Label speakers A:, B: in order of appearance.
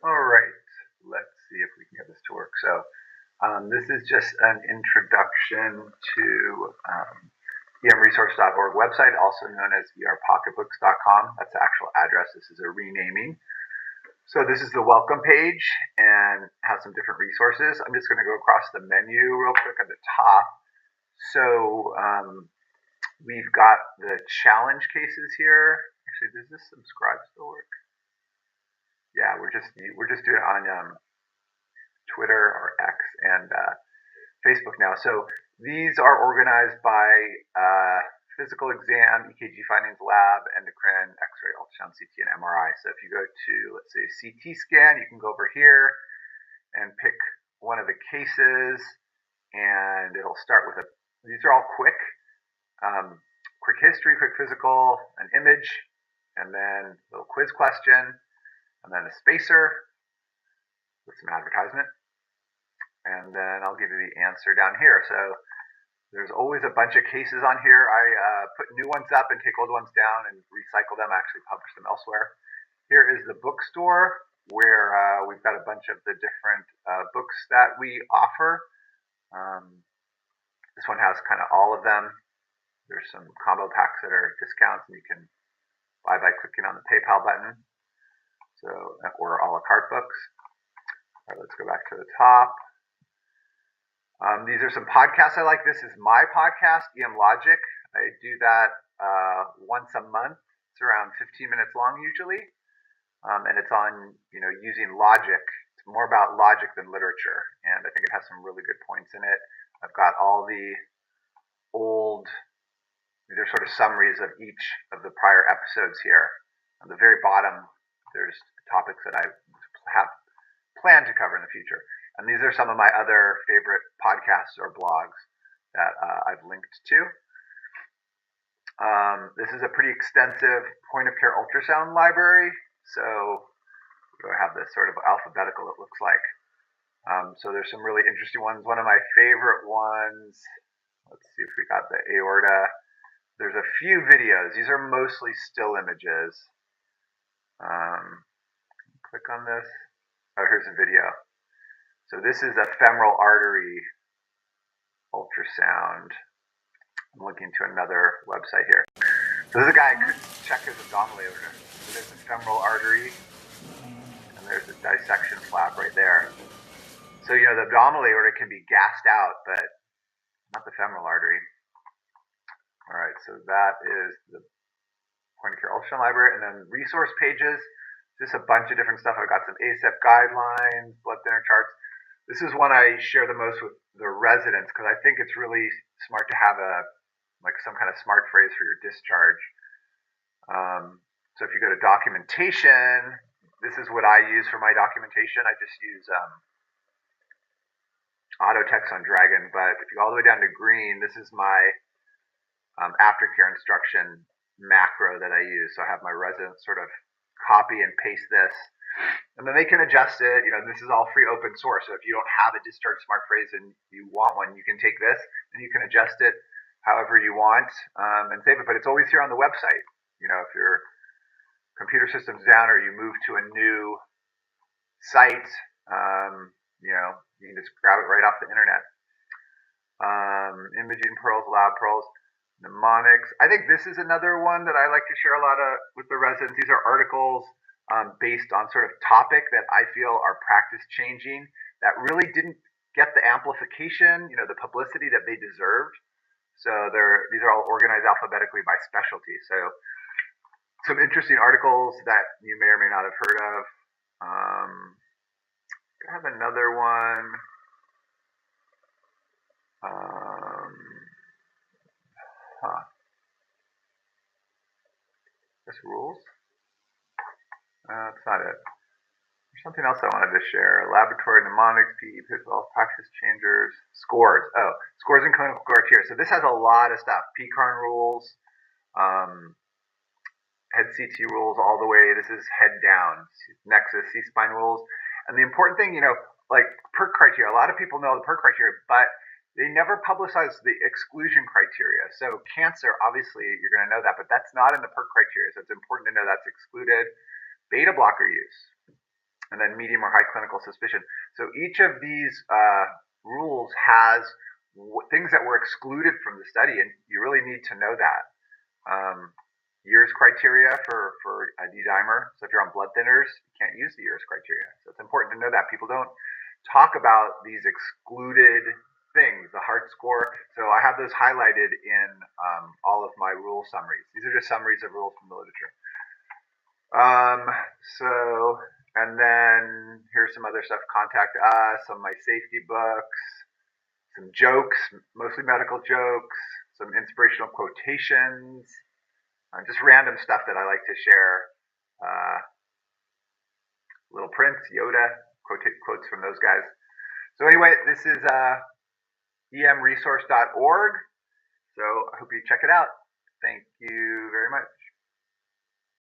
A: All right, let's see if we can get this to work. So this is just an introduction to EMresource.org website, also known as erpocketbooks.com. That's the actual address. This is a renaming. So this is the welcome page and has some different resources. I'm just going to go across the menu real quick at the top. So we've got the challenge cases here. Actually, does this subscribe still work? Yeah, we're just doing it on Twitter or X and Facebook now. So these are organized by physical exam, EKG findings lab, endocrine, X-ray, ultrasound, CT, and MRI. So if you go to, let's say, CT scan, you can go over here and pick one of the cases, and it'll start with these are all quick history, quick physical, an image, and then a little quiz question, and then a spacer with some advertisement. And then I'll give you the answer down here. So there's always a bunch of cases on here. I put new ones up and take old ones down and recycle them, actually publish them elsewhere. Here is the bookstore where we've got a bunch of the different books that we offer. This one has kind of all of them. There's some combo packs that are discounts, and you can buy by clicking on the PayPal button. So, or a la carte books. All right, let's go back to the top. These are some podcasts I like. This is my podcast, EMLogic. I do that once a month. It's around 15 minutes long usually, and it's on using logic. It's more about logic than literature, and I think it has some really good points in it. I've got all the old, these are sort of summaries of each of the prior episodes here. On the very bottom, there's topics that I have planned to cover in the future. And these are some of my other favorite podcasts or blogs that I've linked to. This is a pretty extensive point-of-care ultrasound library. So I have this sort of alphabetical, it looks like. So there's some really interesting ones. One of my favorite ones, let's see if we got the aorta. There's a few videos. These are mostly still images. Click on this. Oh, here's a video. So this is a femoral artery ultrasound. I'm looking to another website here. So this is a guy who could check his abdominal aorta. So there's a femoral artery, and there's a dissection flap right there. So the abdominal aorta can be gassed out, but not the femoral artery. All right, so that is the point-of-care ultrasound library, and then resource pages. Just a bunch of different stuff. I've got some ASEP guidelines, blood thinner charts. This is one I share the most with the residents because I think it's really smart to have some kind of smart phrase for your discharge. So if you go to documentation, this is what I use for my documentation. I just use auto text on Dragon, but if you go all the way down to green, this is my aftercare instruction macro that I use. So I have my residents sort of copy and paste this, and then they can adjust it. This is all free open source. So if you don't have a discharge smart phrase and you want one, you can take this and you can adjust it however you want and save it. But it's always here on the website. If your computer system's down or you move to a new site, you can just grab it right off the internet. Imaging pearls, lab pearls. Mnemonics. I think this is another one that I like to share a lot with the residents. These are articles based on sort of topic that I feel are practice changing that really didn't get the amplification, the publicity that they deserved. So these are all organized alphabetically by specialty. So some interesting articles that you may or may not have heard of. I have another one. This rules. That's not it. There's something else I wanted to share. Laboratory mnemonics, PE, pitfalls, practice changers, scores. Oh, scores and clinical criteria. So this has a lot of stuff. PCARN rules, head CT rules all the way. This is head down. Nexus, C-spine rules. And the important thing, like PERC criteria. A lot of people know the PERC criteria, but they never publicize the exclusion criteria. So cancer, obviously, you're going to know that, but that's not in the PERC criteria. So it's important to know that's excluded. Beta blocker use. and then medium or high clinical suspicion. So each of these rules has things that were excluded from the study, and you really need to know that. Years criteria for a D-dimer. So if you're on blood thinners, you can't use the years criteria. So it's important to know that. People don't talk about these excluded things, the heart score. So I have those highlighted in all of my rule summaries. These are just summaries of rules from the literature. And then here's some other stuff. Contact us, some of my safety books, some jokes, mostly medical jokes, some inspirational quotations, just random stuff that I like to share. Little Prince, Yoda, quotes from those guys. So anyway, this is EMresource.org. So I hope you check it out. Thank you very much.